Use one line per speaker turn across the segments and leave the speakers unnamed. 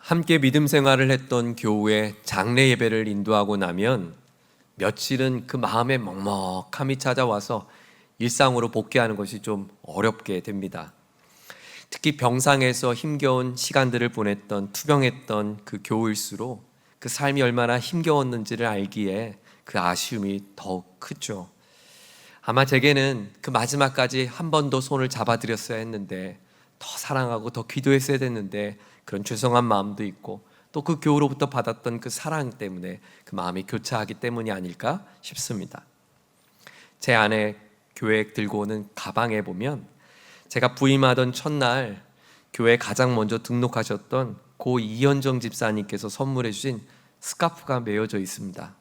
함께 믿음 생활을 했던 교우의 장례 예배를 인도하고 나면 며칠은 그 마음의 먹먹함이 찾아와서 일상으로 복귀하는 것이 좀 어렵게 됩니다. 특히 병상에서 힘겨운 시간들을 보냈던 투병했던 그 교우일수록 그 삶이 얼마나 힘겨웠는지를 알기에 그 아쉬움이 더욱 크죠. 아마 제게는 그 마지막까지 한 번 더 손을 잡아드렸어야 했는데, 더 사랑하고 더 기도했어야 됐는데, 그런 죄송한 마음도 있고 또 그 교우로부터 받았던 그 사랑 때문에 그 마음이 교차하기 때문이 아닐까 싶습니다. 제 아내 교회 들고 오는 가방에 보면 제가 부임하던 첫날 교회 가장 먼저 등록하셨던 고 이현정 집사님께서 선물해 주신 스카프가 메어져 있습니다.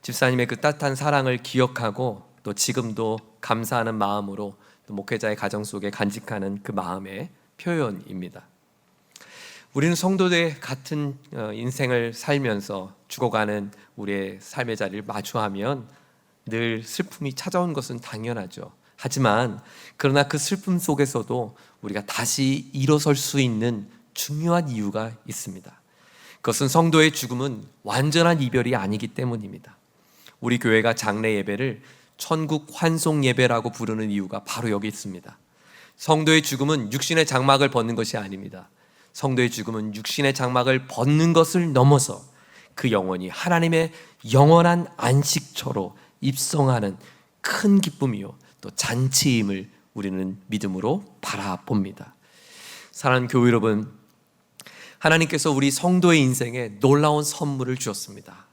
집사님의 그 따뜻한 사랑을 기억하고 또 지금도 감사하는 마음으로 또 목회자의 가정 속에 간직하는 그 마음의 표현입니다. 우리는 성도들 같은 인생을 살면서 죽어가는 우리의 삶의 자리를 마주하면 늘 슬픔이 찾아온 것은 당연하죠. 하지만 그러나 그 슬픔 속에서도 우리가 다시 일어설 수 있는 중요한 이유가 있습니다. 그것은 성도의 죽음은 완전한 이별이 아니기 때문입니다. 우리 교회가 장례 예배를 천국 환송 예배라고 부르는 이유가 바로 여기 있습니다. 성도의 죽음은 육신의 장막을 벗는 것이 아닙니다. 성도의 죽음은 육신의 장막을 벗는 것을 넘어서 그 영혼이 하나님의 영원한 안식처로 입성하는 큰 기쁨이요 또 잔치임을 우리는 믿음으로 바라봅니다. 사랑하는 교회 여러분, 하나님께서 우리 성도의 인생에 놀라운 선물을 주었습니다.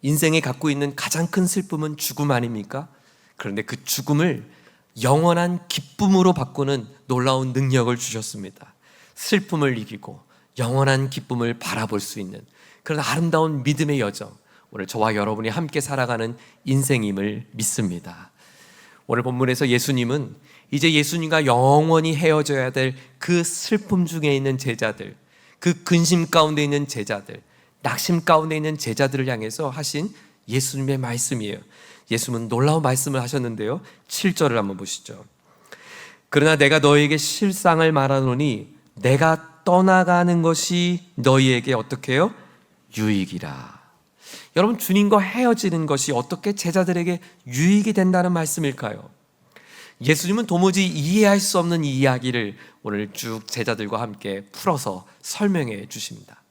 인생에 갖고 있는 가장 큰 슬픔은 죽음 아닙니까? 그런데 그 죽음을 영원한 기쁨으로 바꾸는 놀라운 능력을 주셨습니다. 슬픔을 이기고 영원한 기쁨을 바라볼 수 있는 그런 아름다운 믿음의 여정, 오늘 저와 여러분이 함께 살아가는 인생임을 믿습니다. 오늘 본문에서 예수님은 이제 예수님과 영원히 헤어져야 될 그 슬픔 중에 있는 제자들, 그 근심 가운데 있는 제자들, 낙심 가운데 있는 제자들을 향해서 하신 예수님의 말씀이에요. 예수님은 놀라운 말씀을 하셨는데요, 7절을 한번 보시죠. 그러나 내가 너에게 실상을 말하노니 내가 떠나가는 것이 너희에게 어떻게 해요? 유익이라. 여러분, 주님과 헤어지는 것이 어떻게 제자들에게 유익이 된다는 말씀일까요? 예수님은 도무지 이해할 수 없는 이 이야기를 오늘 쭉 제자들과 함께 풀어서 설명해 주십니다.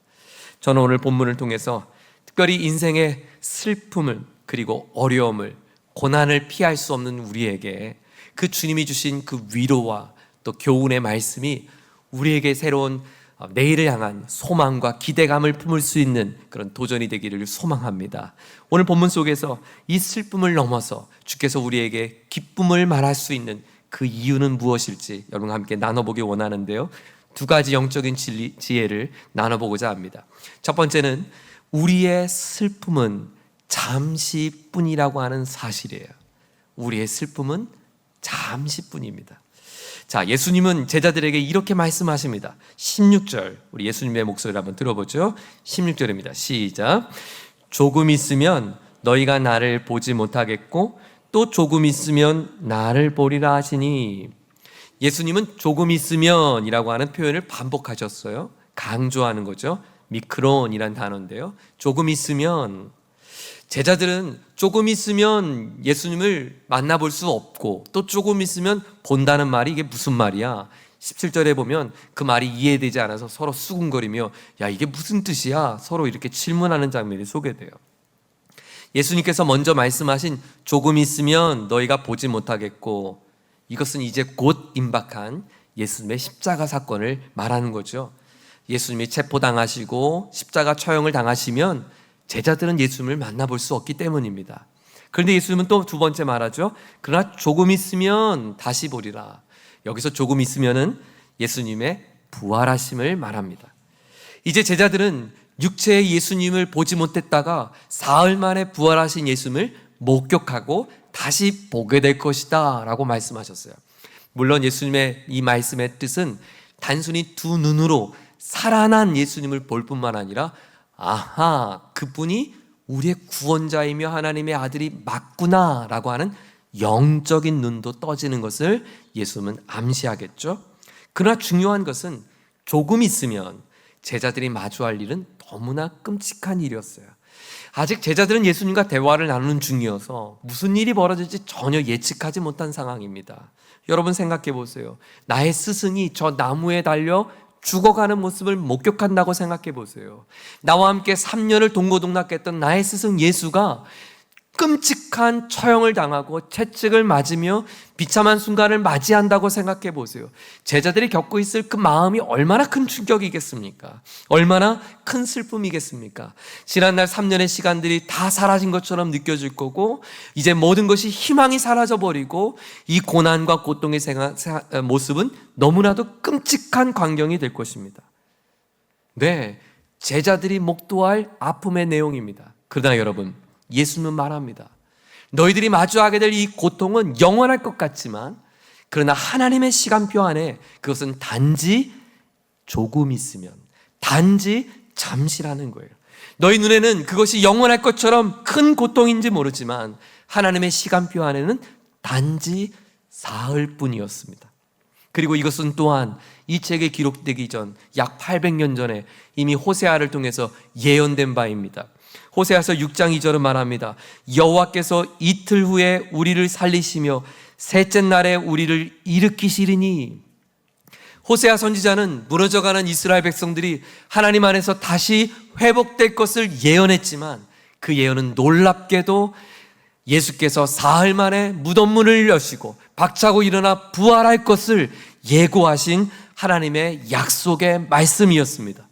저는 오늘 본문을 통해서 특별히 인생의 슬픔을 그리고 어려움을, 고난을 피할 수 없는 우리에게 그 주님이 주신 그 위로와 또 교훈의 말씀이 우리에게 새로운 내일을 향한 소망과 기대감을 품을 수 있는 그런 도전이 되기를 소망합니다. 오늘 본문 속에서 이 슬픔을 넘어서 주께서 우리에게 기쁨을 말할 수 있는 그 이유는 무엇일지 여러분과 함께 나눠보기 원하는데요, 두 가지 영적인 지혜를 나눠보고자 합니다. 첫 번째는 우리의 슬픔은 잠시뿐이라고 하는 사실이에요. 우리의 슬픔은 잠시뿐입니다. 자, 예수님은 제자들에게 이렇게 말씀하십니다. 16절, 우리 예수님의 목소리를 한번 들어보죠. 16절입니다. 시작. 조금 있으면 너희가 나를 보지 못하겠고 또 조금 있으면 나를 보리라 하시니. 예수님은 조금 있으면 이라고 하는 표현을 반복하셨어요. 강조하는 거죠. 미크론이란 단어인데요, 조금 있으면. 제자들은 조금 있으면 예수님을 만나볼 수 없고 또 조금 있으면 본다는 말이 이게 무슨 말이야? 17절에 보면 그 말이 이해되지 않아서 서로 수군거리며 야, 이게 무슨 뜻이야? 서로 이렇게 질문하는 장면이 소개돼요. 예수님께서 먼저 말씀하신 조금 있으면 너희가 보지 못하겠고, 이것은 이제 곧 임박한 예수님의 십자가 사건을 말하는 거죠. 예수님이 체포당하시고 십자가 처형을 당하시면 제자들은 예수님을 만나볼 수 없기 때문입니다. 그런데 예수님은 또 두 번째 말하죠. 그러나 조금 있으면 다시 보리라. 여기서 조금 있으면은 예수님의 부활하심을 말합니다. 이제 제자들은 육체의 예수님을 보지 못했다가 사흘 만에 부활하신 예수님을 목격하고 다시 보게 될 것이다 라고 말씀하셨어요. 물론 예수님의 이 말씀의 뜻은 단순히 두 눈으로 살아난 예수님을 볼 뿐만 아니라 아하, 그분이 우리의 구원자이며 하나님의 아들이 맞구나 라고 하는 영적인 눈도 떠지는 것을 예수님은 암시하겠죠. 그러나 중요한 것은 조금 있으면 제자들이 마주할 일은 너무나 끔찍한 일이었어요. 아직 제자들은 예수님과 대화를 나누는 중이어서 무슨 일이 벌어질지 전혀 예측하지 못한 상황입니다. 여러분 생각해 보세요. 나의 스승이 저 나무에 달려 죽어가는 모습을 목격한다고 생각해 보세요. 나와 함께 3년을 동고동락했던 나의 스승 예수가 끔찍한 처형을 당하고 채찍을 맞으며 비참한 순간을 맞이한다고 생각해 보세요. 제자들이 겪고 있을 그 마음이 얼마나 큰 충격이겠습니까? 얼마나 큰 슬픔이겠습니까? 지난날 3년의 시간들이 다 사라진 것처럼 느껴질 거고, 이제 모든 것이 희망이 사라져버리고 이 고난과 고통의 모습은 너무나도 끔찍한 광경이 될 것입니다. 네, 제자들이 목도할 아픔의 내용입니다. 그러나 여러분, 예수님은 말합니다. 너희들이 마주하게 될 이 고통은 영원할 것 같지만, 그러나 하나님의 시간표 안에 그것은 단지 조금 있으면, 단지 잠시라는 거예요. 너희 눈에는 그것이 영원할 것처럼 큰 고통인지 모르지만 하나님의 시간표 안에는 단지 사흘 뿐이었습니다. 그리고 이것은 또한 이 책이 기록되기 전 약 800년 전에 이미 호세아를 통해서 예언된 바입니다. 호세아서 6장 2절은 말합니다. 여호와께서 이틀 후에 우리를 살리시며 셋째 날에 우리를 일으키시리니. 호세아 선지자는 무너져가는 이스라엘 백성들이 하나님 안에서 다시 회복될 것을 예언했지만, 그 예언은 놀랍게도 예수께서 사흘 만에 무덤 문을 여시고 박차고 일어나 부활할 것을 예고하신 하나님의 약속의 말씀이었습니다.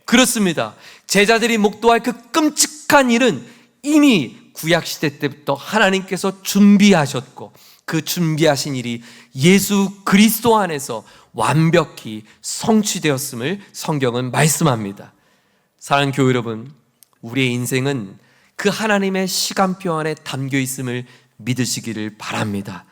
그렇습니다. 제자들이 목도할 그 끔찍한 일은 이미 구약시대 때부터 하나님께서 준비하셨고, 그 준비하신 일이 예수 그리스도 안에서 완벽히 성취되었음을 성경은 말씀합니다. 사랑하는 교회 여러분, 우리의 인생은 그 하나님의 시간표 안에 담겨 있음을 믿으시기를 바랍니다.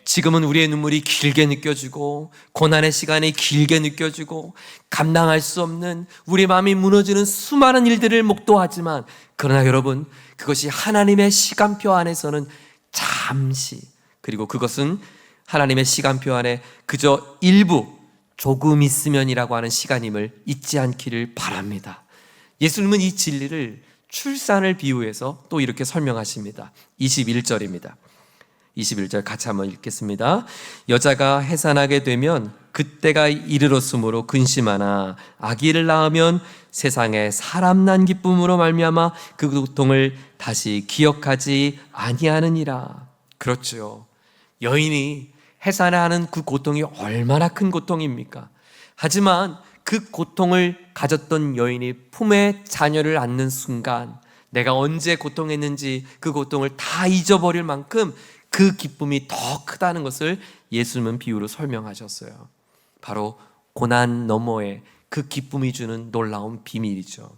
지금은 우리의 눈물이 길게 느껴지고 고난의 시간이 길게 느껴지고 감당할 수 없는 우리 마음이 무너지는 수많은 일들을 목도하지만, 그러나 여러분, 그것이 하나님의 시간표 안에서는 잠시, 그리고 그것은 하나님의 시간표 안에 그저 일부, 조금 있으면이라고 하는 시간임을 잊지 않기를 바랍니다. 예수님은 이 진리를 출산을 비유해서 또 이렇게 설명하십니다. 21절입니다. 21절 같이 한번 읽겠습니다. 여자가 해산하게 되면 그때가 이르렀으므로 근심하나 아기를 낳으면 세상에 사람 난 기쁨으로 말미암아 그 고통을 다시 기억하지 아니하느니라. 그렇죠. 여인이 해산하는 그 고통이 얼마나 큰 고통입니까? 하지만 그 고통을 가졌던 여인이 품에 자녀를 안는 순간, 내가 언제 고통했는지 그 고통을 다 잊어버릴 만큼 그 기쁨이 더 크다는 것을 예수님은 비유로 설명하셨어요. 바로 고난 너머에 그 기쁨이 주는 놀라운 비밀이죠.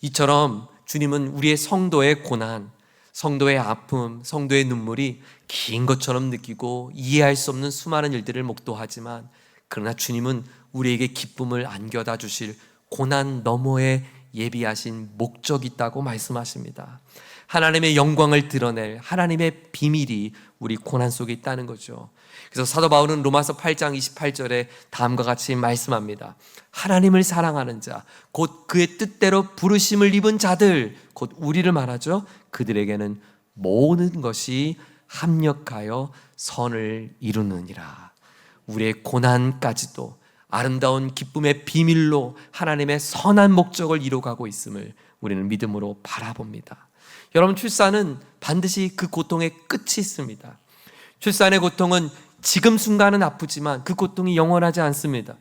이처럼 주님은 우리의 성도의 고난, 성도의 아픔, 성도의 눈물이 긴 것처럼 느끼고 이해할 수 없는 수많은 일들을 목도하지만, 그러나 주님은 우리에게 기쁨을 안겨다 주실 고난 너머에 예비하신 목적이 있다고 말씀하십니다. 하나님의 영광을 드러낼 하나님의 비밀이 우리 고난 속에 있다는 거죠. 그래서 사도 바울은 로마서 8장 28절에 다음과 같이 말씀합니다. 하나님을 사랑하는 자, 곧 그의 뜻대로 부르심을 입은 자들, 곧 우리를 말하죠. 그들에게는 모든 것이 합력하여 선을 이루느니라. 우리의 고난까지도 아름다운 기쁨의 비밀로 하나님의 선한 목적을 이루어가고 있음을 우리는 믿음으로 바라봅니다. 여러분, 출산은 반드시 그 고통의 끝이 있습니다. 출산의 고통은 지금 순간은 아프지만 그 고통이 영원하지 않습니다.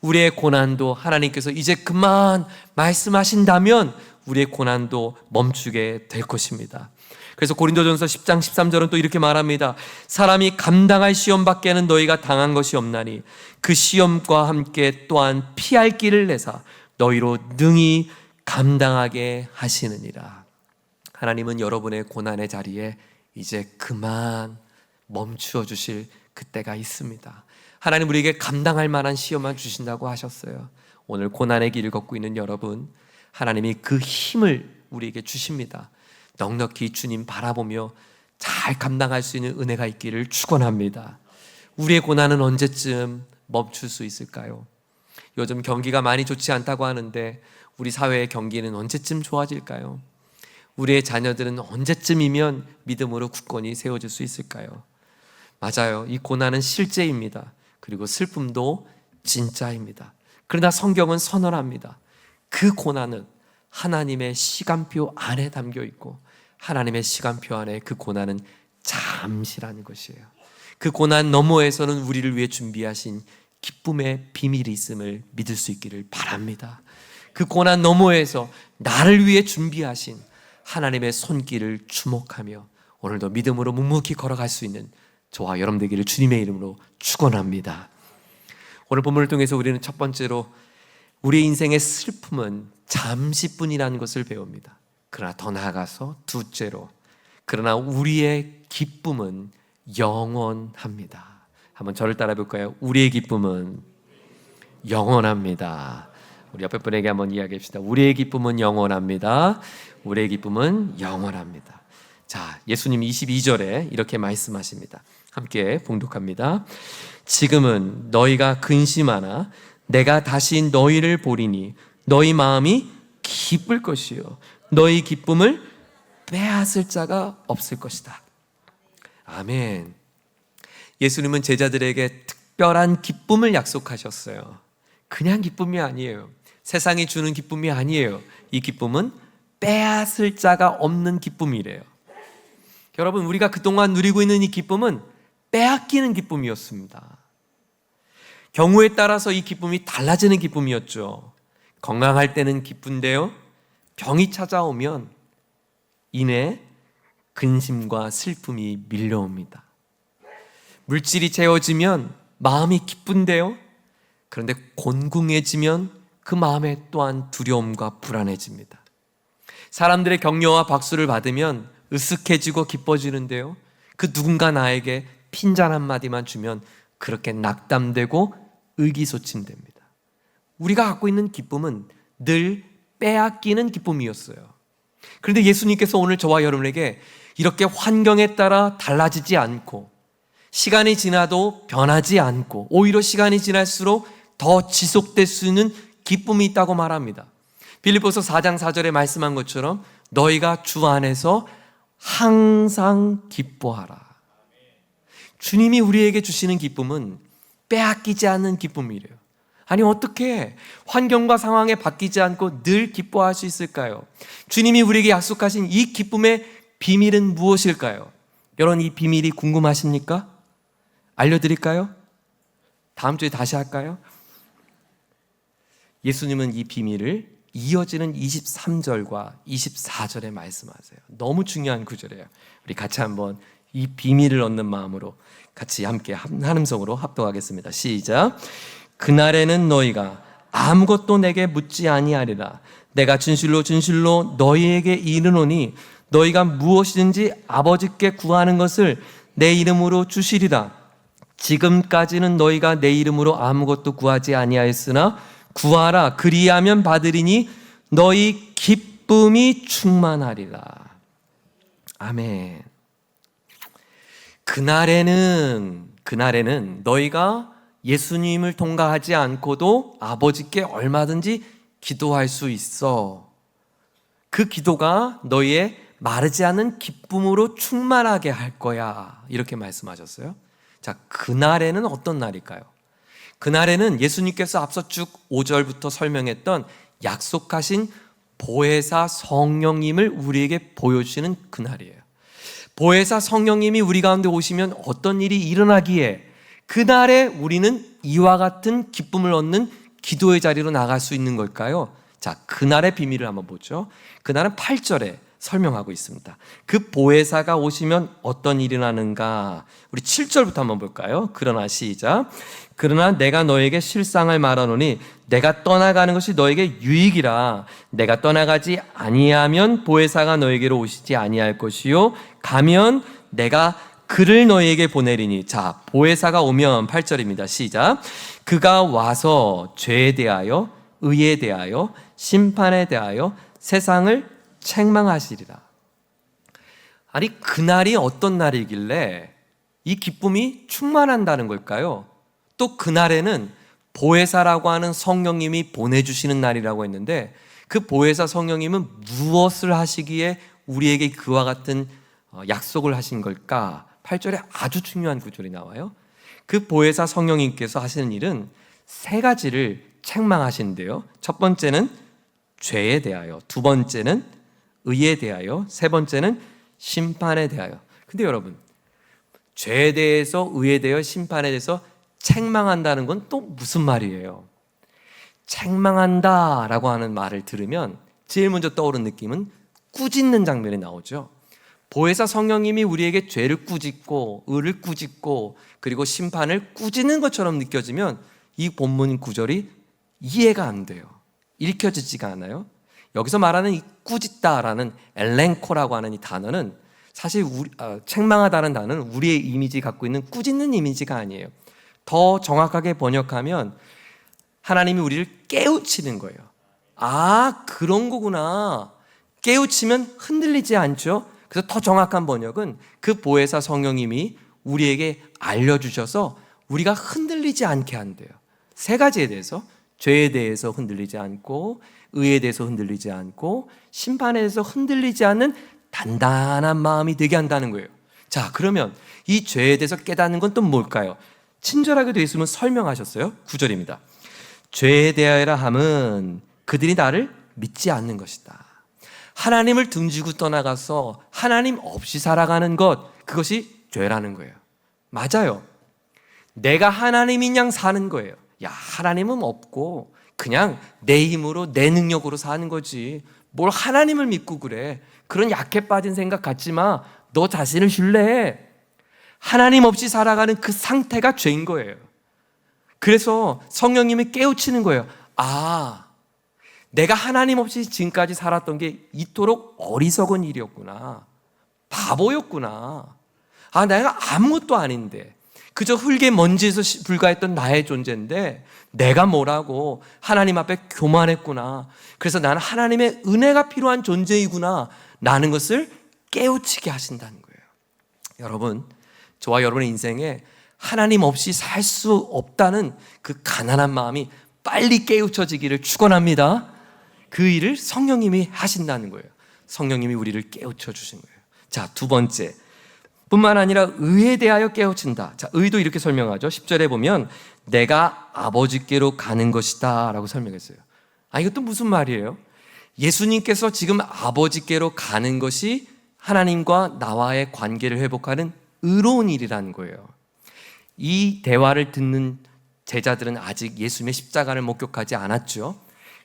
우리의 고난도 하나님께서 이제 그만 말씀하신다면 우리의 고난도 멈추게 될 것입니다. 그래서 고린도전서 10장 13절은 또 이렇게 말합니다. 사람이 감당할 시험 밖에는 너희가 당한 것이 없나니 그 시험과 함께 또한 피할 길을 내사 너희로 능히 감당하게 하시느니라. 하나님은 여러분의 고난의 자리에 이제 그만 멈추어 주실 그때가 있습니다. 하나님 우리에게 감당할 만한 시험만 주신다고 하셨어요. 오늘 고난의 길을 걷고 있는 여러분, 하나님이 그 힘을 우리에게 주십니다. 넉넉히 주님 바라보며 잘 감당할 수 있는 은혜가 있기를 축원합니다. 우리의 고난은 언제쯤 멈출 수 있을까요? 요즘 경기가 많이 좋지 않다고 하는데 우리 사회의 경기는 언제쯤 좋아질까요? 우리의 자녀들은 언제쯤이면 믿음으로 굳건히 세워질 수 있을까요? 맞아요. 이 고난은 실제입니다. 그리고 슬픔도 진짜입니다. 그러나 성경은 선언합니다. 그 고난은 하나님의 시간표 안에 담겨 있고 하나님의 시간표 안에 그 고난은 잠시라는 것이에요. 그 고난 너머에서는 우리를 위해 준비하신 기쁨의 비밀이 있음을 믿을 수 있기를 바랍니다. 그 고난 너머에서 나를 위해 준비하신 하나님의 손길을 주목하며 오늘도 믿음으로 묵묵히 걸어갈 수 있는 저와 여러분 되기를 주님의 이름으로 축원합니다. 오늘 본문을 통해서 우리는 첫 번째로 우리의 인생의 슬픔은 잠시뿐이라는 것을 배웁니다. 그러나 더 나아가서 둘째로, 그러나 우리의 기쁨은 영원합니다. 한번 저를 따라 볼까요? 우리의 기쁨은 영원합니다. 우리 옆에 분에게 한번 이야기합시다. 우리의 기쁨은 영원합니다. 우리의 기쁨은 영원합니다. 자, 예수님 22절에 이렇게 말씀하십니다. 함께 봉독합니다. 지금은 너희가 근심하나 내가 다시 너희를 보리니 너희 마음이 기쁠 것이요 너희 기쁨을 빼앗을 자가 없을 것이다. 아멘. 예수님은 제자들에게 특별한 기쁨을 약속하셨어요. 그냥 기쁨이 아니에요. 세상이 주는 기쁨이 아니에요. 이 기쁨은 빼앗을 자가 없는 기쁨이래요. 여러분, 우리가 그동안 누리고 있는 이 기쁨은 빼앗기는 기쁨이었습니다. 경우에 따라서 이 기쁨이 달라지는 기쁨이었죠. 건강할 때는 기쁜데요, 병이 찾아오면 이내 근심과 슬픔이 밀려옵니다. 물질이 채워지면 마음이 기쁜데요, 그런데 곤궁해지면 그 마음에 또한 두려움과 불안해집니다. 사람들의 격려와 박수를 받으면 으쓱해지고 기뻐지는데요, 그 누군가 나에게 핀잔 한마디만 주면 그렇게 낙담되고 의기소침됩니다. 우리가 갖고 있는 기쁨은 늘 빼앗기는 기쁨이었어요. 그런데 예수님께서 오늘 저와 여러분에게 이렇게 환경에 따라 달라지지 않고 시간이 지나도 변하지 않고 오히려 시간이 지날수록 더 지속될 수 있는 기쁨이 있다고 말합니다. 빌립보서 4장 4절에 말씀한 것처럼 너희가 주 안에서 항상 기뻐하라. 주님이 우리에게 주시는 기쁨은 빼앗기지 않는 기쁨이래요. 아니, 어떻게 환경과 상황에 바뀌지 않고 늘 기뻐할 수 있을까요? 주님이 우리에게 약속하신 이 기쁨의 비밀은 무엇일까요? 여러분, 이 비밀이 궁금하십니까? 알려드릴까요? 다음 주에 다시 할까요? 예수님은 이 비밀을 이어지는 23절과 24절에 말씀하세요. 너무 중요한 구절이에요. 우리 같이 한번 이 비밀을 얻는 마음으로 같이 함께 한 음성으로 합독하겠습니다. 시작. 그날에는 너희가 아무것도 내게 묻지 아니하리라. 내가 진실로 진실로 너희에게 이르노니 너희가 무엇이든지 아버지께 구하는 것을 내 이름으로 주시리라. 지금까지는 너희가 내 이름으로 아무것도 구하지 아니하였으나 구하라, 그리하면 받으리니 너희 기쁨이 충만하리라. 아멘. 그날에는 너희가 예수님을 통과하지 않고도 아버지께 얼마든지 기도할 수 있어. 그 기도가 너희의 마르지 않는 기쁨으로 충만하게 할 거야. 이렇게 말씀하셨어요. 자, 그날에는 어떤 날일까요? 그날에는 예수님께서 앞서 쭉 5절부터 설명했던 약속하신 보혜사 성령님을 우리에게 보여주시는 그날이에요. 보혜사 성령님이 우리 가운데 오시면 어떤 일이 일어나기에 그날에 우리는 이와 같은 기쁨을 얻는 기도의 자리로 나갈 수 있는 걸까요? 자, 그날의 비밀을 한번 보죠. 그날은 8절에 설명하고 있습니다. 그 보혜사가 오시면 어떤 일이 나는가? 우리 7절부터 한번 볼까요? 그러나 시작. 그러나 내가 너에게 실상을 말하노니 내가 떠나가는 것이 너에게 유익이라. 내가 떠나가지 아니하면 보혜사가 너에게로 오시지 아니할 것이요 가면 내가 그를 너희에게 보내리니. 자, 보혜사가 오면 8절입니다. 시작. 그가 와서 죄에 대하여 의에 대하여 심판에 대하여 세상을 책망하시리라. 아니, 그날이 어떤 날이길래 이 기쁨이 충만한다는 걸까요? 또 그날에는 보혜사라고 하는 성령님이 보내주시는 날이라고 했는데, 그 보혜사 성령님은 무엇을 하시기에 우리에게 그와 같은 약속을 하신 걸까? 8절에 아주 중요한 구절이 나와요. 그 보혜사 성령님께서 하시는 일은 세 가지를 책망하시는데요. 첫 번째는 죄에 대하여, 두 번째는 의에 대하여, 세 번째는 심판에 대하여. 근데 여러분, 죄에 대해서, 의에 대하여, 심판에 대해서 책망한다는 건 또 무슨 말이에요? 책망한다라고 하는 말을 들으면 제일 먼저 떠오르는 느낌은 꾸짖는 장면이 나오죠. 보혜사 성령님이 우리에게 죄를 꾸짖고 의를 꾸짖고 그리고 심판을 꾸짖는 것처럼 느껴지면 이 본문 구절이 이해가 안 돼요. 읽혀지지가 않아요. 여기서 말하는 이 꾸짖다라는 엘렌코라고 하는 이 단어는 사실 책망하다는 단어는 우리의 이미지 갖고 있는 꾸짖는 이미지가 아니에요. 더 정확하게 번역하면 하나님이 우리를 깨우치는 거예요. 아, 그런 거구나. 깨우치면 흔들리지 않죠. 그래서 더 정확한 번역은 그 보혜사 성령님이 우리에게 알려주셔서 우리가 흔들리지 않게 한대요. 세 가지에 대해서, 죄에 대해서 흔들리지 않고, 의에 대해서 흔들리지 않고, 심판에 대해서 흔들리지 않는 단단한 마음이 되게 한다는 거예요. 자, 그러면 이 죄에 대해서 깨닫는 건 또 뭘까요? 친절하게도 예수님은 설명하셨어요. 9절입니다. 죄에 대하여라 함은 그들이 나를 믿지 않는 것이다. 하나님을 등지고 떠나가서 하나님 없이 살아가는 것, 그것이 죄라는 거예요. 맞아요. 내가 하나님인 양 사는 거예요. 야, 하나님은 없고 그냥 내 힘으로 내 능력으로 사는 거지. 뭘 하나님을 믿고 그래. 그런 약해 빠진 생각 갖지 마. 너 자신을 신뢰해. 하나님 없이 살아가는 그 상태가 죄인 거예요. 그래서 성령님이 깨우치는 거예요. 아, 내가 하나님 없이 지금까지 살았던 게 이토록 어리석은 일이었구나. 바보였구나. 아, 내가 아무것도 아닌데 그저 흙의 먼지에서 불과했던 나의 존재인데 내가 뭐라고 하나님 앞에 교만했구나. 그래서 나는 하나님의 은혜가 필요한 존재이구나 라는 것을 깨우치게 하신다는 거예요. 여러분, 저와 여러분의 인생에 하나님 없이 살 수 없다는 그 가난한 마음이 빨리 깨우쳐지기를 축원합니다. 그 일을 성령님이 하신다는 거예요. 성령님이 우리를 깨우쳐 주신 거예요. 자, 두 번째, 뿐만 아니라 의에 대하여 깨우친다. 자, 의도 이렇게 설명하죠. 10절에 보면 내가 아버지께로 가는 것이다 라고 설명했어요. 아, 이것도 무슨 말이에요? 예수님께서 지금 아버지께로 가는 것이 하나님과 나와의 관계를 회복하는 의로운 일이라는 거예요. 이 대화를 듣는 제자들은 아직 예수님의 십자가를 목격하지 않았죠.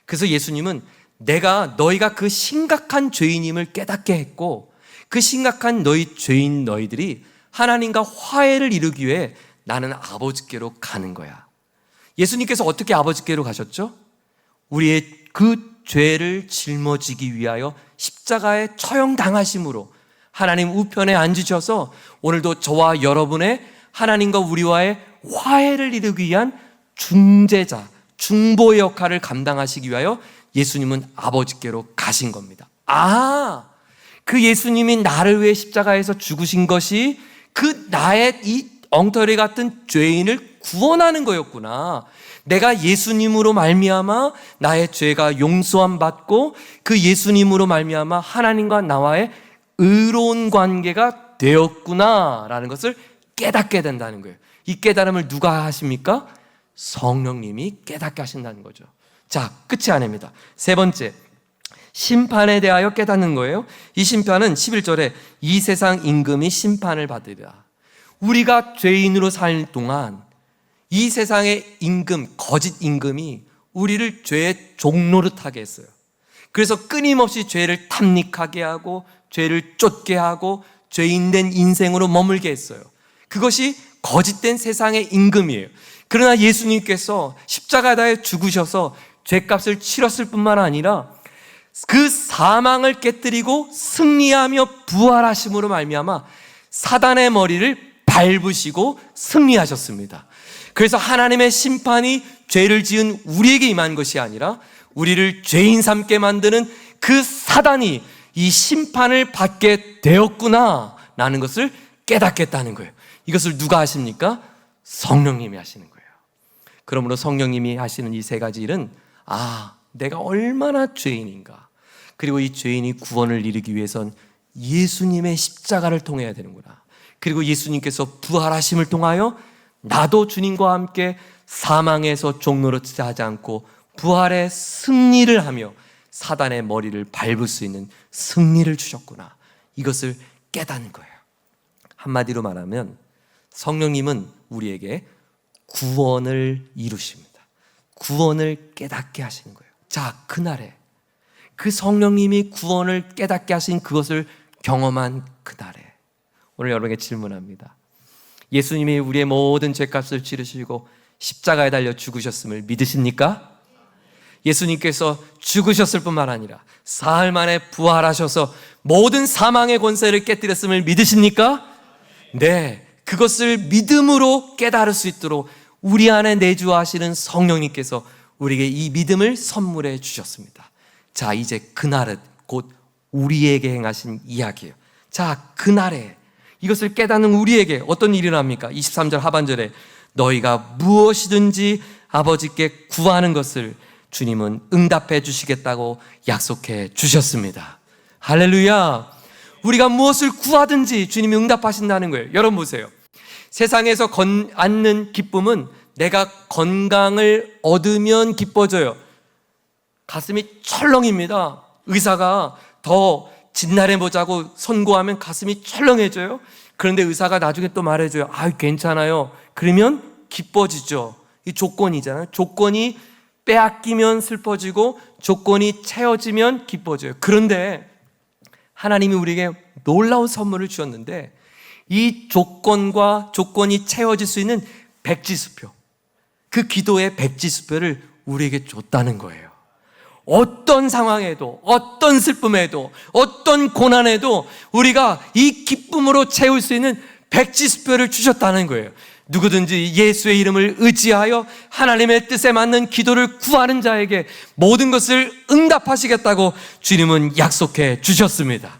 그래서 예수님은 내가 너희가 그 심각한 죄인임을 깨닫게 했고 그 심각한 죄인 너희들이 하나님과 화해를 이루기 위해 나는 아버지께로 가는 거야. 예수님께서 어떻게 아버지께로 가셨죠? 우리의 그 죄를 짊어지기 위하여 십자가에 처형당하심으로 하나님 우편에 앉으셔서 오늘도 저와 여러분의 하나님과 우리와의 화해를 이루기 위한 중재자, 중보의 역할을 감당하시기 위하여 예수님은 아버지께로 가신 겁니다. 아, 그 예수님이 나를 위해 십자가에서 죽으신 것이 그 나의 이 엉터리 같은 죄인을 구원하는 거였구나. 내가 예수님으로 말미암아 나의 죄가 용서함 받고 그 예수님으로 말미암아 하나님과 나와의 의로운 관계가 되었구나라는 것을 깨닫게 된다는 거예요. 이 깨달음을 누가 하십니까? 성령님이 깨닫게 하신다는 거죠. 자, 끝이 아닙니다. 세 번째, 심판에 대하여 깨닫는 거예요. 이 심판은 11절에 이 세상 임금이 심판을 받으리라. 우리가 죄인으로 살 동안 이 세상의 임금, 거짓 임금이 우리를 죄의 종노릇하게 했어요. 그래서 끊임없이 죄를 탐닉하게 하고 죄를 쫓게 하고 죄인된 인생으로 머물게 했어요. 그것이 거짓된 세상의 임금이에요. 그러나 예수님께서 십자가에 죽으셔서 죄값을 치렀을 뿐만 아니라 그 사망을 깨뜨리고 승리하며 부활하심으로 말미암아 사단의 머리를 밟으시고 승리하셨습니다. 그래서 하나님의 심판이 죄를 지은 우리에게 임한 것이 아니라 우리를 죄인 삼게 만드는 그 사단이 이 심판을 받게 되었구나 라는 것을 깨닫겠다는 거예요. 이것을 누가 하십니까? 성령님이 하시는 거예요. 그러므로 성령님이 하시는 이 세 가지 일은 내가 얼마나 죄인인가, 그리고 이 죄인이 구원을 이루기 위해선 예수님의 십자가를 통해야 되는구나, 그리고 예수님께서 부활하심을 통하여 나도 주님과 함께 사망에서 종노릇 하지 않고 부활의 승리를 하며 사단의 머리를 밟을 수 있는 승리를 주셨구나, 이것을 깨닫는 거예요. 한마디로 말하면 성령님은 우리에게 구원을 이루십니다. 구원을 깨닫게 하신 거예요. 자, 그날에 그 성령님이 구원을 깨닫게 하신 그것을 경험한 그날에 오늘 여러분에게 질문합니다. 예수님이 우리의 모든 죄값을 치르시고 십자가에 달려 죽으셨음을 믿으십니까? 예수님께서 죽으셨을 뿐만 아니라 사흘 만에 부활하셔서 모든 사망의 권세를 깨뜨렸음을 믿으십니까? 네, 그것을 믿음으로 깨달을 수 있도록 우리 안에 내주하시는 성령님께서 우리에게 이 믿음을 선물해 주셨습니다. 자, 이제 그날은 곧 우리에게 행하신 이야기예요. 자, 그날에 이것을 깨닫는 우리에게 어떤 일이 납니까? 23절 하반절에 너희가 무엇이든지 아버지께 구하는 것을 주님은 응답해 주시겠다고 약속해 주셨습니다. 할렐루야. 우리가 무엇을 구하든지 주님이 응답하신다는 거예요. 여러분 보세요. 세상에서 얻는 기쁨은 내가 건강을 얻으면 기뻐져요. 가슴이 철렁입니다. 의사가 더 진단해보자고 선고하면 가슴이 철렁해져요. 그런데 의사가 나중에 또 말해줘요. 괜찮아요. 그러면 기뻐지죠. 이 조건이잖아요. 조건이 빼앗기면 슬퍼지고 조건이 채워지면 기뻐져요. 그런데 하나님이 우리에게 놀라운 선물을 주셨는데 이 조건과 조건이 채워질 수 있는 백지수표, 그 기도의 백지수표를 우리에게 줬다는 거예요. 어떤 상황에도, 어떤 슬픔에도, 어떤 고난에도 우리가 이 기쁨으로 채울 수 있는 백지수표를 주셨다는 거예요. 누구든지 예수의 이름을 의지하여 하나님의 뜻에 맞는 기도를 구하는 자에게 모든 것을 응답하시겠다고 주님은 약속해 주셨습니다.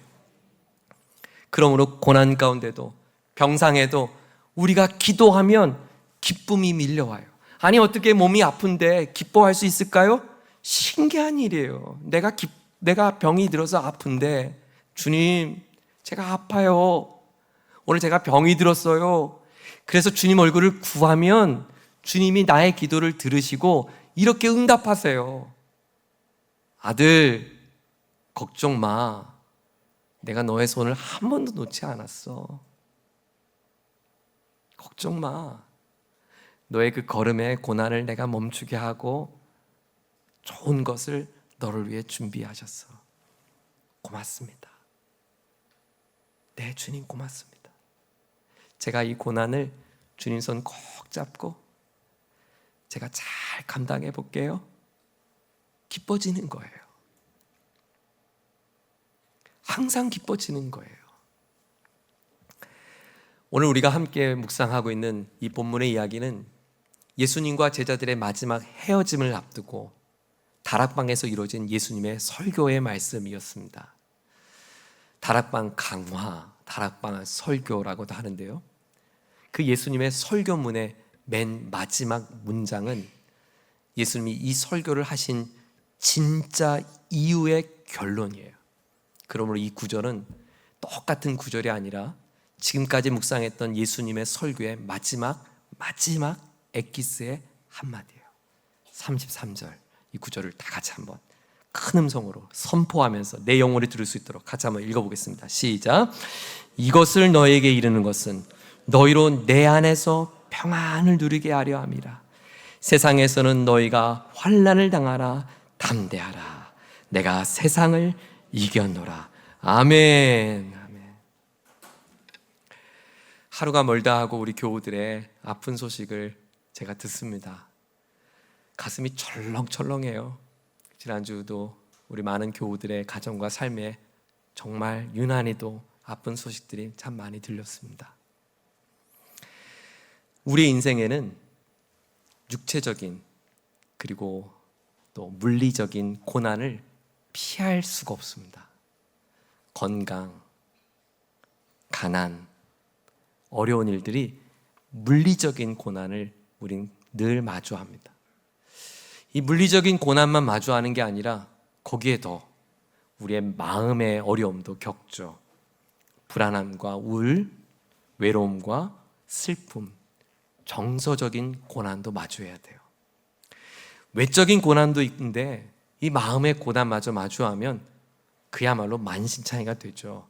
그러므로 고난 가운데도 병상에도 우리가 기도하면 기쁨이 밀려와요. 아니, 어떻게 몸이 아픈데 기뻐할 수 있을까요? 신기한 일이에요. 내가 병이 들어서 아픈데 주님, 제가 아파요. 오늘 제가 병이 들었어요. 그래서 주님 얼굴을 구하면 주님이 나의 기도를 들으시고 이렇게 응답하세요. 아들, 걱정 마. 내가 너의 손을 한 번도 놓지 않았어. 걱정 마. 너의 그 걸음의 고난을 내가 멈추게 하고 좋은 것을 너를 위해 준비하셨어. 고맙습니다. 네, 주님 고맙습니다. 제가 이 고난을 주님 손 꼭 잡고 제가 잘 감당해 볼게요. 기뻐지는 거예요. 항상 기뻐지는 거예요. 오늘 우리가 함께 묵상하고 있는 이 본문의 이야기는 예수님과 제자들의 마지막 헤어짐을 앞두고 다락방에서 이루어진 예수님의 설교의 말씀이었습니다. 다락방 강화, 다락방 설교라고도 하는데요. 그 예수님의 설교문의 맨 마지막 문장은 예수님이 이 설교를 하신 진짜 이유의 결론이에요. 그러므로 이 구절은 똑같은 구절이 아니라 지금까지 묵상했던 예수님의 설교의 마지막 엑기스의 한마디예요. 33절 이 구절을 다 같이 한번 큰 음성으로 선포하면서 내 영혼이 들을 수 있도록 같이 한번 읽어보겠습니다. 시작. 이것을 너에게 이르는 것은 너희로 내 안에서 평안을 누리게 하려 함이라. 세상에서는 너희가 환난을 당하라. 담대하라. 내가 세상을 이겼노라. 아멘. 아멘. 하루가 멀다 하고 우리 교우들의 아픈 소식을 제가 듣습니다. 가슴이 철렁철렁해요. 지난주도 우리 많은 교우들의 가정과 삶에 정말 유난히도 아픈 소식들이 참 많이 들렸습니다. 우리의 인생에는 육체적인 그리고 또 물리적인 고난을 피할 수가 없습니다. 건강, 가난, 어려운 일들이 물리적인 고난을 우린 늘 마주합니다. 이 물리적인 고난만 마주하는 게 아니라 거기에 더 우리의 마음의 어려움도 겪죠. 불안함과 우울, 외로움과 슬픔, 정서적인 고난도 마주해야 돼요. 외적인 고난도 있는데 이 마음의 고난마저 마주하면 그야말로 만신창이가 되죠.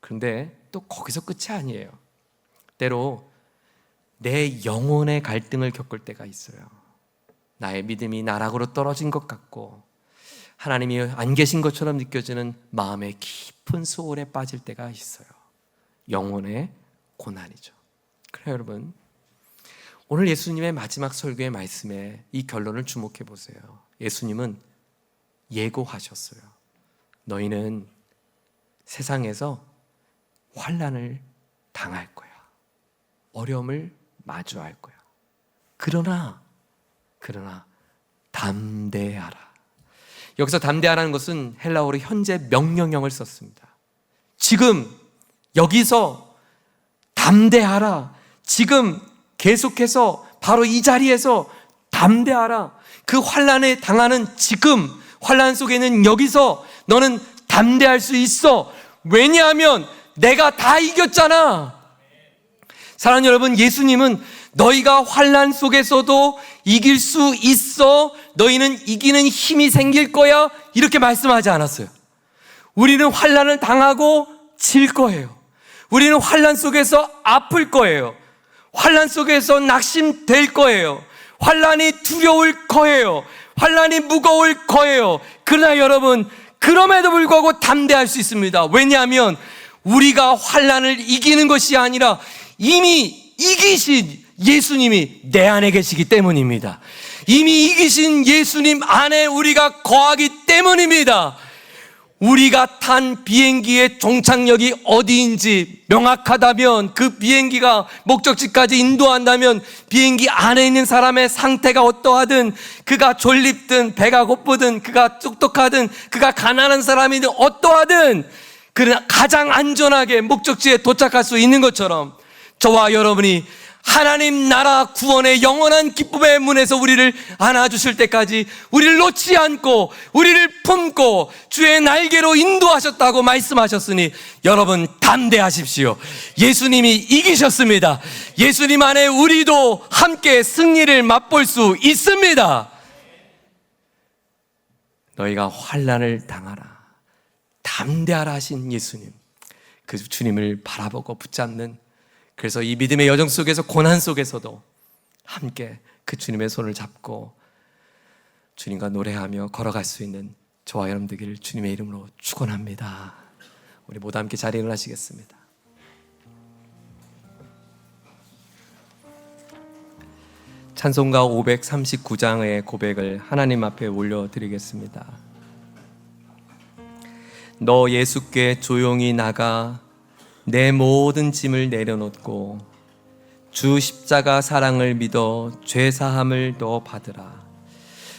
그런데 또 거기서 끝이 아니에요. 때로 내 영혼의 갈등을 겪을 때가 있어요. 나의 믿음이 나락으로 떨어진 것 같고 하나님이 안 계신 것처럼 느껴지는 마음의 깊은 소홀에 빠질 때가 있어요. 영혼의 고난이죠. 그래요, 여러분. 오늘 예수님의 마지막 설교의 말씀에 이 결론을 주목해 보세요. 예수님은 예고하셨어요. 너희는 세상에서 환난을 당할 거야. 어려움을 마주할 거야. 그러나 담대하라. 여기서 담대하라는 것은 헬라어로 현재 명령형을 썼습니다. 지금 여기서 담대하라. 지금 계속해서 바로 이 자리에서 담대하라. 그 환난에 당하는 지금 환난 속에는 여기서 너는 담대할 수 있어. 왜냐하면 내가 다 이겼잖아. 사랑하는 여러분, 예수님은 너희가 환난 속에서도 이길 수 있어. 너희는 이기는 힘이 생길 거야. 이렇게 말씀하지 않았어요. 우리는 환난을 당하고 질 거예요. 우리는 환난 속에서 아플 거예요. 환난 속에서 낙심될 거예요. 환난이 두려울 거예요. 환난이 무거울 거예요. 그러나 여러분, 그럼에도 불구하고 담대할 수 있습니다. 왜냐하면 우리가 환난을 이기는 것이 아니라 이미 이기신 예수님이 내 안에 계시기 때문입니다. 이미 이기신 예수님 안에 우리가 거하기 때문입니다. 우리가 탄 비행기의 종착역이 어디인지 명확하다면, 그 비행기가 목적지까지 인도한다면 비행기 안에 있는 사람의 상태가 어떠하든, 그가 졸립든 배가 고프든 그가 똑똑하든 그가 가난한 사람이든 어떠하든, 그러나 가장 안전하게 목적지에 도착할 수 있는 것처럼 저와 여러분이 하나님 나라 구원의 영원한 기쁨의 문에서 우리를 안아주실 때까지 우리를 놓지 않고 우리를 품고 주의 날개로 인도하셨다고 말씀하셨으니 여러분 담대하십시오. 예수님이 이기셨습니다. 예수님 안에 우리도 함께 승리를 맛볼 수 있습니다. 너희가 환난을 당하라, 담대하라 하신 예수님, 그 주님을 바라보고 붙잡는, 그래서 이 믿음의 여정 속에서, 고난 속에서도 함께 그 주님의 손을 잡고 주님과 노래하며 걸어갈 수 있는 저와 여러분 되기를 주님의 이름으로 축원합니다. 우리 모두 함께 자리에 일어나시겠습니다. 찬송가 539장의 고백을 하나님 앞에 올려드리겠습니다. 너 예수께 조용히 나가 내 모든 짐을 내려놓고 주 십자가 사랑을 믿어 죄사함을 너 받으라.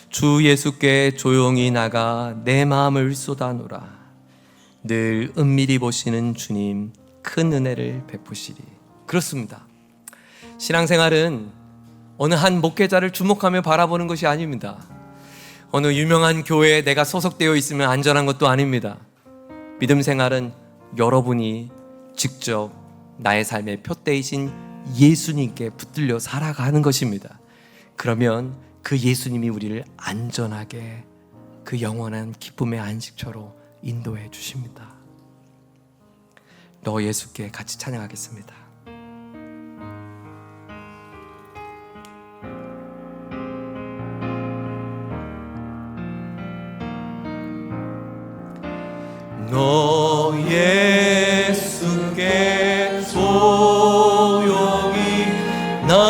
주 예수께 조용히 나가 내 마음을 쏟아놓으라. 늘 은밀히 보시는 주님 큰 은혜를 베푸시리. 그렇습니다. 신앙생활은 어느 한 목회자를 주목하며 바라보는 것이 아닙니다. 어느 유명한 교회에 내가 소속되어 있으면 안전한 것도 아닙니다. 믿음 생활은 여러분이 직접 나의 삶의 표대이신 예수님께 붙들려 살아가는 것입니다. 그러면 그 예수님이 우리를 안전하게 그 영원한 기쁨의 안식처로 인도해 주십니다. 너 예수께 같이 찬양하겠습니다. 너 예수께 조용히 나가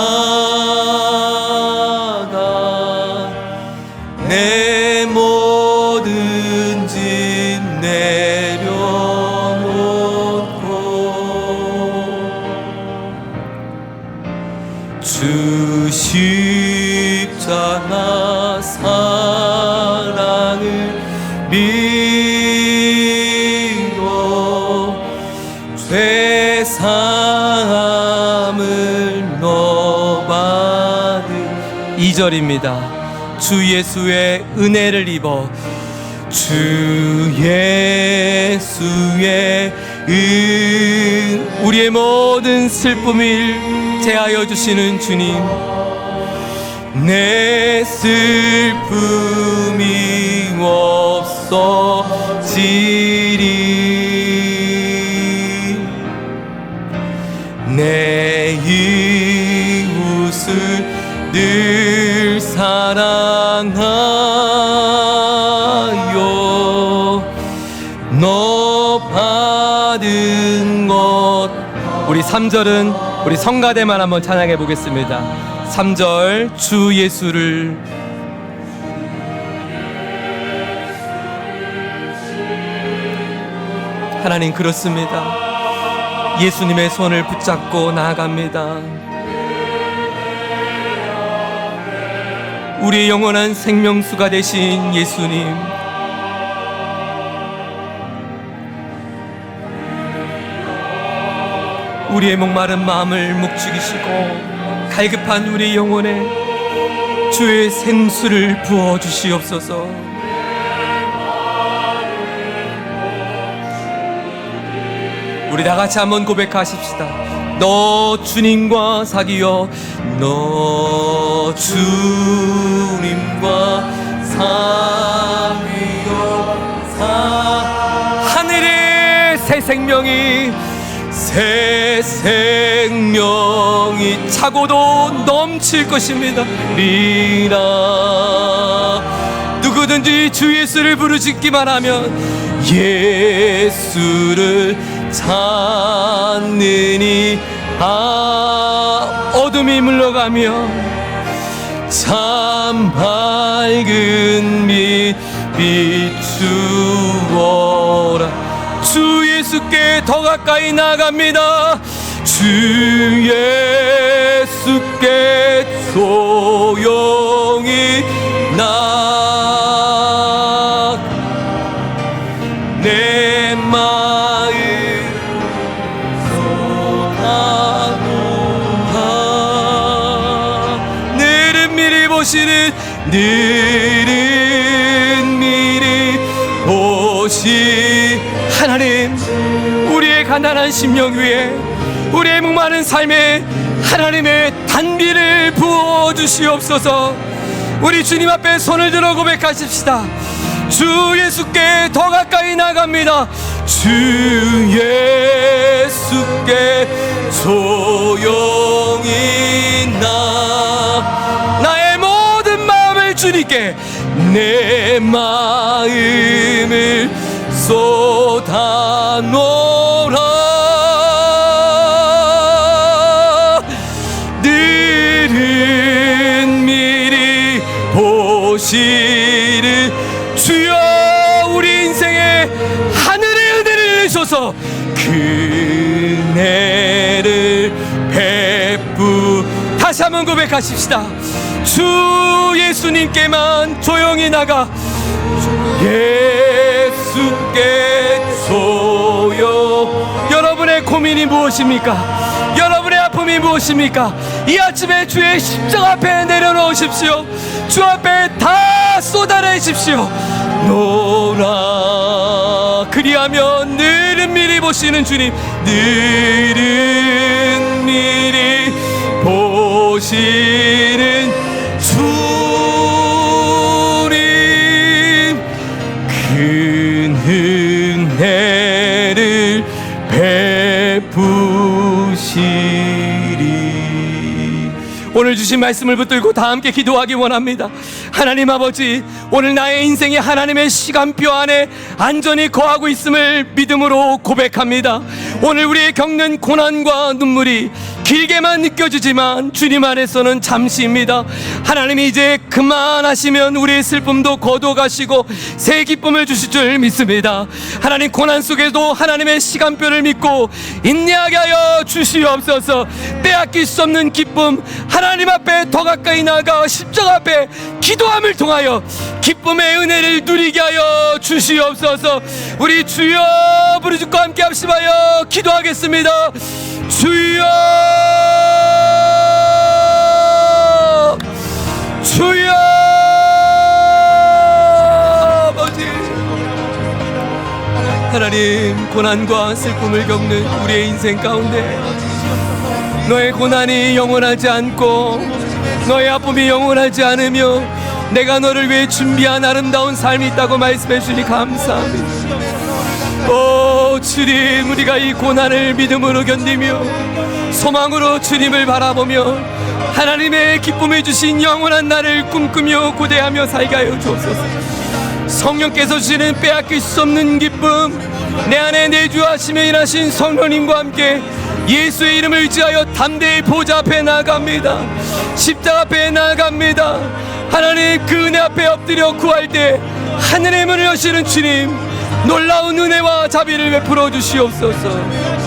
내 모든 짐 내려놓고 주 십자가 사랑을 죄사함을 너 받으라.
2절입니다. 주 예수의 은혜를 입어. 주 예수의 우리의 모든 슬픔을 제하여 주시는 주님, 내 슬픔이 없어지리. 내 이웃을 늘 사랑하여 너 받은 것. 우리 3절은 우리 성가대만 한번 찬양해 보겠습니다. 3절 주 예수를. 하나님, 그렇습니다. 예수님의 손을 붙잡고 나아갑니다. 우리의 영원한 생명수가 되신 예수님, 우리의 목마른 마음을 목축이시고 갈급한 우리 영혼에 주의 생수를 부어 주시옵소서. 우리 다 같이 한번 고백하십시다. 너 주님과 사귀어. 너 주님과 사귀어. 하늘의 새 생명이 차고도 넘칠 것입니다. 리라. 누구든지 주 예수를 부르짖기만 하면 예수를 찾느니 어둠이 물러가며 참 밝은 빛 비추어라. 주 예수께 더 가까이 나갑니다. 주 예수께 소용이 내 마음 쏟아놓아. 늘은 미리 보시는 하나님, 우리의 가난한 심령 위에, 우리의 목마른 삶에 하나님의 단비를 부어주시옵소서. 우리 주님 앞에 손을 들어 고백하십시다. 주 예수께 더 가까이 나갑니다. 주 예수께 소용이 나의 모든 마음을 주님께, 내 마음을 쏟아놓으라. 늘은 미리 보시는 주여, 우리 인생에 하늘의 은혜를 내셔서 그 은혜를 다시 한번 고백하십시다. 주 예수님께만 조용히 나가. 예수께 소용. 여러분의 고민이 무엇입니까? 여러분의 아픔이 무엇입니까? 이 아침에 주의 십자가 앞에 내려놓으십시오. 주 앞에 다 쏟아내십시오. 노라. 그리하면 늘은 미리 보시는 주님, 늘은 미리 보시는 주님, 큰 은혜를 베푸시리. 오늘 주신 말씀을 붙들고 다 함께 기도하기 원합니다. 하나님 아버지, 오늘 나의 인생이 하나님의 시간표 안에 안전히 거하고 있음을 믿음으로 고백합니다. 오늘 우리의 겪는 고난과 눈물이 길게만 느껴지지만 주님 안에서는 잠시입니다. 하나님이 이제 그만하시면 우리의 슬픔도 거둬가시고 새 기쁨을 주실 줄 믿습니다. 하나님, 고난 속에도 하나님의 시간표를 믿고 인내하게 하여 주시옵소서. 빼앗길 수 없는 기쁨, 하나님 앞에 더 가까이 나아가 십자가 앞에 기도함을 통하여 기쁨의 은혜를 누리게 하여 주시옵소서. 우리 주여 부르짖고 함께 합심하여 기도하겠습니다. 주여, 주여 아버지, 하나님, 고난과 슬픔을 겪는 우리의 인생 가운데 너의 고난이 영원하지 않고 너의 아픔이 영원하지 않으며 내가 너를 위해 준비한 아름다운 삶이 있다고 말씀해 주니 감사합니다. 오 주님, 우리가 이 고난을 믿음으로 견디며 소망으로 주님을 바라보며 하나님의 기쁨을 주신 영원한 날을 꿈꾸며 고대하며 살게 하여 주옵소서. 성령께서 주시는 빼앗길 수 없는 기쁨, 내 안에 내주하시며 일하신 성령님과 함께 예수의 이름을 의지하여 담대히 보좌 앞에 나아갑니다. 십자가 앞에 나아갑니다. 하나님, 그 은혜 앞에 엎드려 구할 때 하늘의 문을 여시는 주님, 놀라운 은혜와 자비를 베풀어 주시옵소서.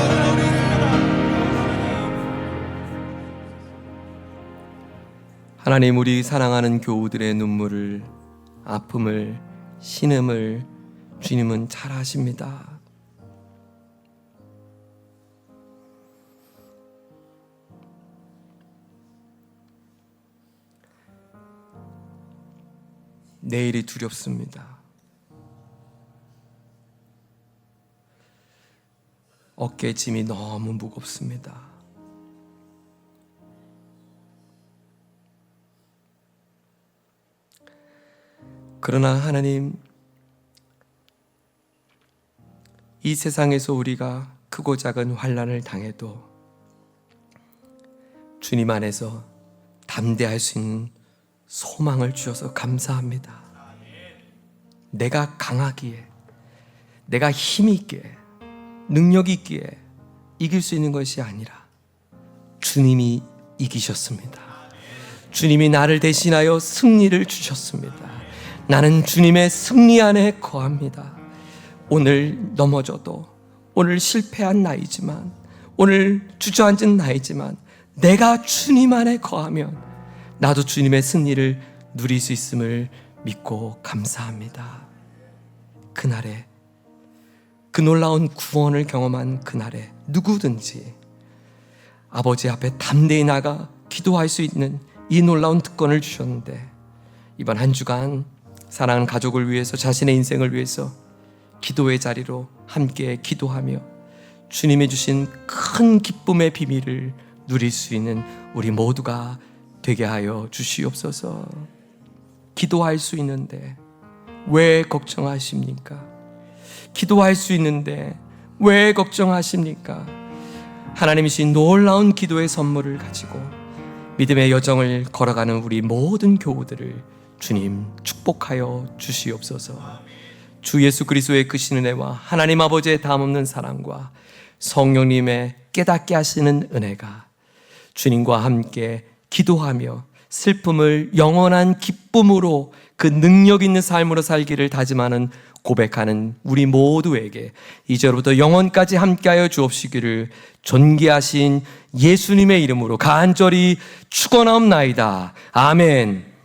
하나님, 우리 사랑하는 교우들의 눈물을, 아픔을, 신음을 주님은 잘 아십니다. 내일이 두렵습니다. 어깨 짐이 너무 무겁습니다. 그러나 하나님, 이 세상에서 우리가 크고 작은 환난을 당해도 주님 안에서 담대할 수 있는 소망을 주셔서 감사합니다. 내가 강하기에, 내가 힘이 있기에, 능력이 있기에 이길 수 있는 것이 아니라 주님이 이기셨습니다. 주님이 나를 대신하여 승리를 주셨습니다. 나는 주님의 승리 안에 거합니다. 오늘 넘어져도, 오늘 실패한 나이지만, 오늘 주저앉은 나이지만 내가 주님 안에 거하면 나도 주님의 승리를 누릴 수 있음을 믿고 감사합니다. 그날에, 그 놀라운 구원을 경험한 그날에 누구든지 아버지 앞에 담대히 나가 기도할 수 있는 이 놀라운 특권을 주셨는데, 이번 한 주간 사랑하는 가족을 위해서, 자신의 인생을 위해서 기도의 자리로 함께 기도하며 주님이 주신 큰 기쁨의 비밀을 누릴 수 있는 우리 모두가 되게 하여 주시옵소서. 기도할 수 있는데 왜 걱정하십니까? 기도할 수 있는데 왜 걱정하십니까? 하나님이신 놀라운 기도의 선물을 가지고 믿음의 여정을 걸어가는 우리 모든 교우들을 주님 축복하여 주시옵소서. 주 예수 그리스도의 크신 은혜와 하나님 아버지의 담없는 사랑과 성령님의 깨닫게 하시는 은혜가 주님과 함께 기도하며 슬픔을 영원한 기쁨으로, 그 능력 있는 삶으로 살기를 다짐하는, 고백하는 우리 모두에게 이제로부터 영원까지 함께하여 주옵시기를 존귀하신 예수님의 이름으로 간절히 축원하옵나이다. 아멘.